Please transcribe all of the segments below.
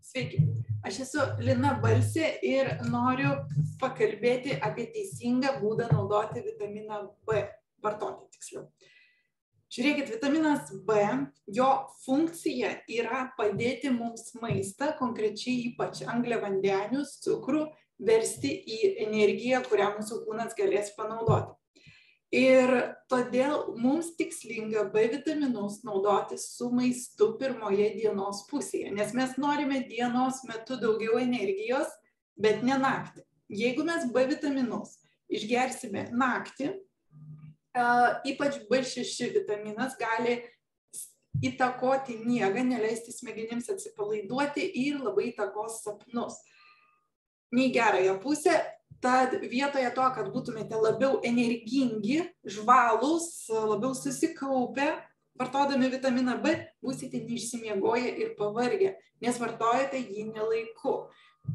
Sveiki, aš esu Lina Balsė ir noriu pakalbėti apie teisingą būdą naudoti vitaminą B, vartoti tiksliau. Žiūrėkit, vitaminas B, jo funkcija yra padėti mums maistą, konkrečiai ypač angliavandenius, cukrų, versti į energiją, kurią mūsų kūnas galės panaudoti. Ir todėl mums tikslinga B vitaminus naudoti su maistu pirmoje dienos pusėje, nes mes norime dienos metu daugiau energijos, bet ne naktį. Jeigu mes B vitaminus išgersime naktį, ypač B6 vitaminas gali įtakoti miegą, neleisti smegenims atsipalaiduoti ir labai įtakos sapnus. Nei gerąją pusę. Tad vietoje to, kad būtumėte labiau energingi, žvalūs, labiau susikaupę, vartodami vitaminą B, būsite neišsimiegoję ir pavargę, nes vartojate jį nelaiku.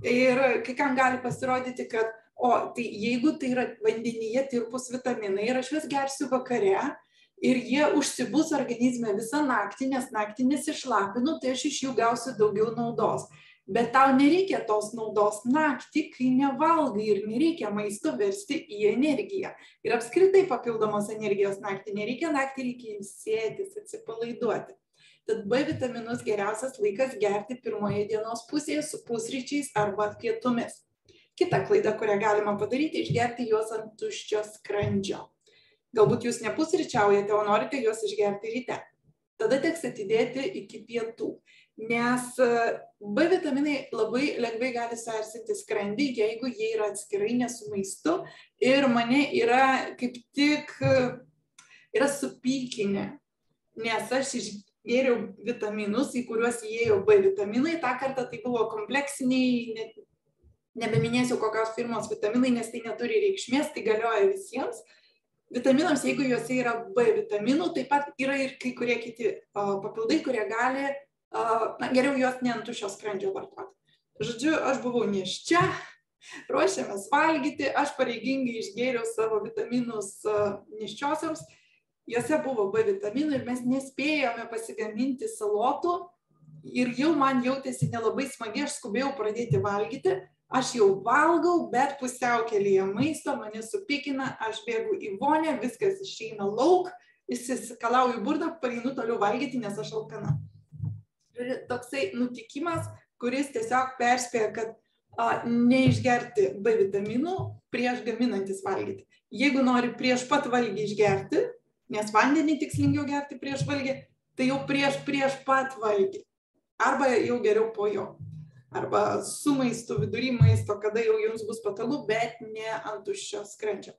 Ir kai kam gali pasirodyti, kad tai jeigu tai yra vandenyje tirpus vitaminai ir aš juos gersiu vakare ir jie užsibus organizme visą naktį, nes naktį nesišlapinu, tai aš iš jų gausiu daugiau naudos. Bet tau nereikia tos naudos naktį, kai nevalgai ir nereikia maisto versti į energiją. Ir apskritai papildomos energijos naktį nereikia, naktį reikia ilsėtis, atsipalaiduoti. Tad B vitaminus geriausias laikas gerti pirmoje dienos pusėje su pusryčiais arba pietumis. Kita klaida, kurią galima padaryti, išgerti juos ant tuščio skrandžio. Galbūt jūs nepusryčiaujate, o norite juos išgerti ryte. Tada teks atidėti iki pietų. Nes B vitaminai labai lengvai gali suerzinti skrandį, jeigu jie yra atskirai ne su maistu. Ir mane yra kaip tik supykinę, nes aš išgėriau vitaminus, į kuriuos įėjo B vitaminai. Ta kartą tai buvo kompleksiniai, nebeminėsiu kokios firmos vitaminai, nes tai neturi reikšmės, tai galioja visiems. Vitaminams, jeigu juose yra B vitaminų, taip pat yra ir kai kurie kiti papildai, kurie gali geriau juos ne ant tuščio skrandžio vartoti. Žodžiu, aš buvau nėščia, ruošiamės valgyti, aš pareigingai išgėriau savo vitaminus nėščiosioms, juose buvo B vitaminų ir mes nespėjome pasigaminti salotų ir jau man jautėsi nelabai smagi, aš skubėjau pradėti valgyti, aš jau valgau, bet pusiaukelėje maisto mane supykina, aš bėgu į vonią, viskas išeina lauk, įsiskalauju burną, pareinu toliau valgyti, nes aš alkana. Toksai nutikimas, kuris tiesiog perspėja, kad neišgerti B vitaminų prieš gaminantis valgyti. Jeigu nori prieš pat valgį išgerti, nes vandenį tikslingiau gerti prieš valgį, tai jau prieš pat valgį. Arba jau geriau po jo. Arba su maistu, vidury maisto, kada jau jums bus patogu, bet ne ant tuščio skrandžio.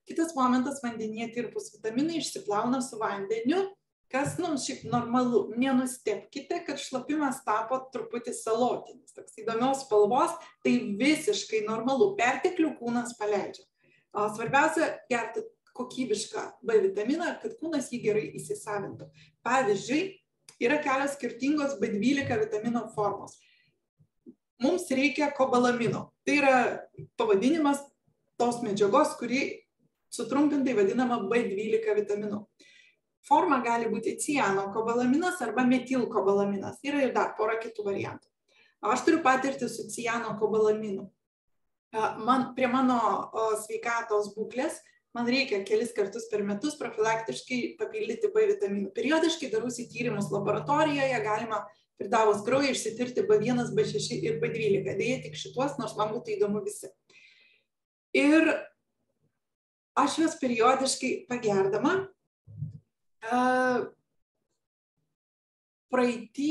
Kitas momentas, vandenyje tirpus vitaminai išsiplauna su vandeniu. Kas mums šiaip normalu, nenustebkite, kad šlapimas tapo truputį salotinis, toks įdomios spalvos, tai visiškai normalu, perteklių kūnas paleidžia. Svarbiausia gerti kokybišką B vitaminą, kad kūnas jį gerai įsisavintų. Pavyzdžiui, yra kelios skirtingos B12 vitamino formos. Mums reikia kobalamino, tai yra pavadinimas tos medžiagos, kuri sutrumpintai vadinama B12 vitaminu. Forma gali būti cianokobalaminas arba metilkobalaminas. Yra ir dar pora kitų variantų. Aš turiu patirtį su cianokobalaminu. Prie mano sveikatos būklės man reikia kelis kartus per metus profilaktiškai papildyti B vitaminų. Periodiškai darusi tyrimus laboratorijoje, galima pridavus kraują išsitirti B1, B6 ir B12. Deja tik šituos, nors man būtų įdomu visi. Ir aš juos periodiškai pagerdama, praeitį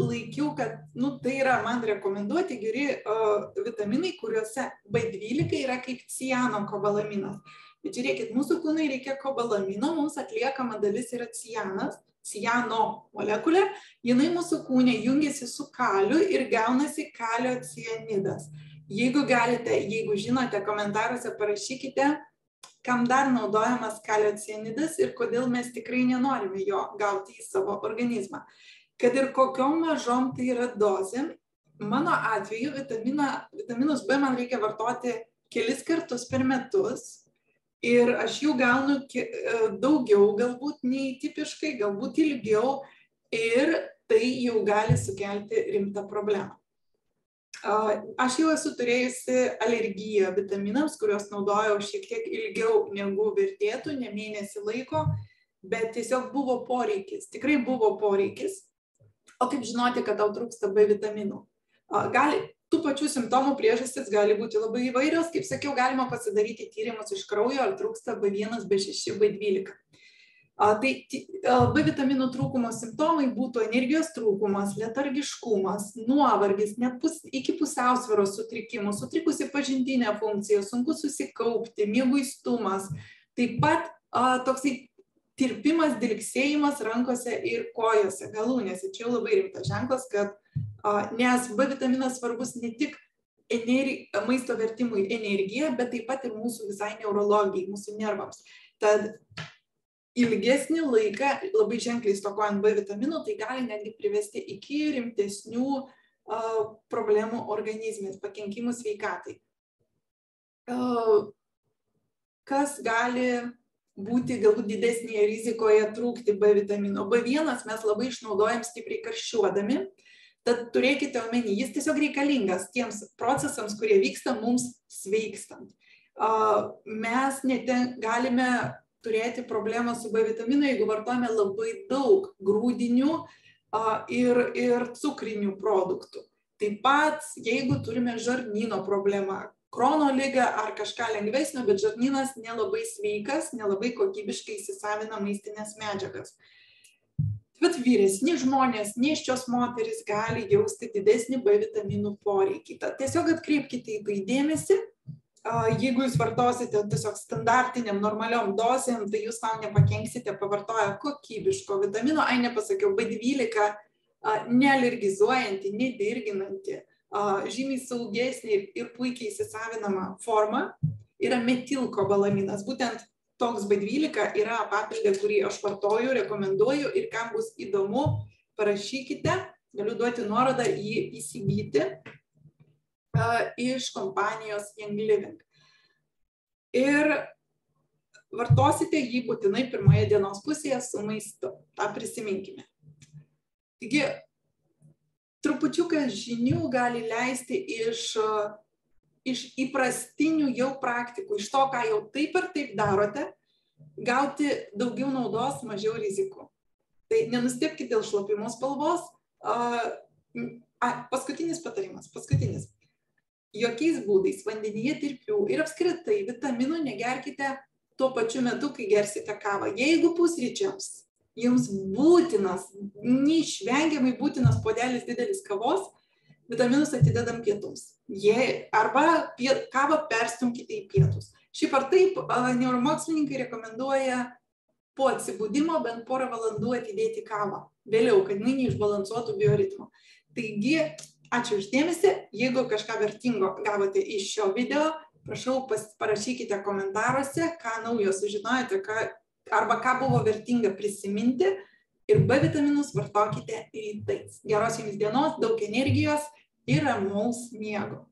laikiau, kad tai yra man rekomenduoti geri vitaminai, kuriuose B12 yra kaip cianokobalaminas. Bet žiūrėkit, mūsų kūnai reikia kobalamino, mums atliekama dalis yra ciano molekulė, jinai mūsų kūne jungiasi su kaliu ir gaunasi kalio cianidas. Jeigu galite, jeigu žinote, komentaruose parašykite, kam dar naudojamas kalio cianidas ir kodėl mes tikrai nenorime jo gauti į savo organizmą. Kad ir kokiom mažom tai yra dozėm, mano atveju vitaminus B man reikia vartoti kelis kartus per metus ir aš jų gaunu daugiau, galbūt nei tipiškai, galbūt ilgiau ir tai jau gali sukelti rimtą problemą. Aš jau esu turėjusi alergiją vitaminams, kuriuos naudojau šiek tiek ilgiau negu vertėtų, ne mėnesį laiko, bet tiesiog buvo poreikis, tikrai buvo poreikis. O kaip žinoti, kad tau trūksta B vitaminų? Tų pačių simptomų priežastis gali būti labai įvairios. Kaip sakiau, galima pasidaryti tyrimus iš kraujo, ar trūksta B1, B6, B12. Tai B vitaminų trūkumo simptomai būtų energijos trūkumas, letargiškumas, nuovargis, net iki pusiausvyros sutrikimų, sutrikusi pažintinė funkcija, sunku susikaupti, mieguistumas, taip pat toksai tirpimas, dilgsėjimas rankose ir kojose, galūnėse. Čia jau labai rimtas ženklas, kad nes B vitaminas svarbus ne tik maisto vertimui energiją, bet taip pat ir mūsų visai neurologijai, mūsų nervams. Tad ilgesnį laiką, labai ženkliai stokojant B vitaminų, tai gali netgi privesti iki rimtesnių problemų organizme, pakenkimų sveikatai. Kas gali būti galbūt didesnėje rizikoje trūkti B vitamino? B1 mes labai išnaudojam stipriai karščiuodami, tad turėkite omeny, jis tiesiog reikalingas tiems procesams, kurie vyksta mums sveikstant. Mes galime turėti problemą su B vitaminu, jeigu vartojame labai daug grūdinių ir cukrinių produktų. Taip pat, jeigu turime žarnyno problemą, Krono ligą ar kažką lengvesnio, bet žarnynas nelabai sveikas, nelabai kokybiškai įsisavina maistinės medžiagas. Bet vyresni žmonės, nėščios moterys gali jausti didesnį B vitaminų poreikį. Tiesiog atkreipkite į tai dėmesį. Jeigu jūs vartosite tiesiog standartiniam, normaliom dozėm, tai jūs tau nepakenksite pavartoję kokybiško vitamino, nepasakiau, B12, nealergizuojanti, nedirginanti, žymiai saugesnė ir puikiai įsisavinama forma yra metilkobalaminas. Būtent toks B12 yra papildė, kurį aš vartoju, rekomenduoju ir kam bus įdomu, parašykite, galiu duoti nuorodą jį įsigyti iš kompanijos Young Living. Ir vartosite jį būtinai pirmoje dienos pusėje su maistu. Ta prisiminkime. Taigi, trupučiuką žinių gali leisti iš įprastinių jau praktikų, iš to, ką jau taip ir taip darote, gauti daugiau naudos, mažiau rizikų. Tai nenustebkite dėl šlapimo spalvos. Paskutinis patarimas, paskutinis. Jokiais būdais vandenyje tirpių ir apskritai vitaminų negerkite tuo pačiu metu, kai gersite kavą. Jeigu pusryčiams jums būtinas, neišvengiamai būtinas puodelis didelis kavos, vitaminus atidedam pietums. Arba kavą perstumkite į pietus. Šiaip ar taip, neuromokslininkai rekomenduoja po atsibudimo bent porą valandų atidėti kavą. Vėliau, kad neišbalansuotų bioritmo. Taigi, ačiū už dėmesį. Jeigu kažką vertingo gavote iš šio video, prašau parašykite komentaruose, ką naujo sužinojote, arba ką buvo vertinga prisiminti ir B vitaminus vartokite rytais. Geros jums dienos, daug energijos ir ramaus miego.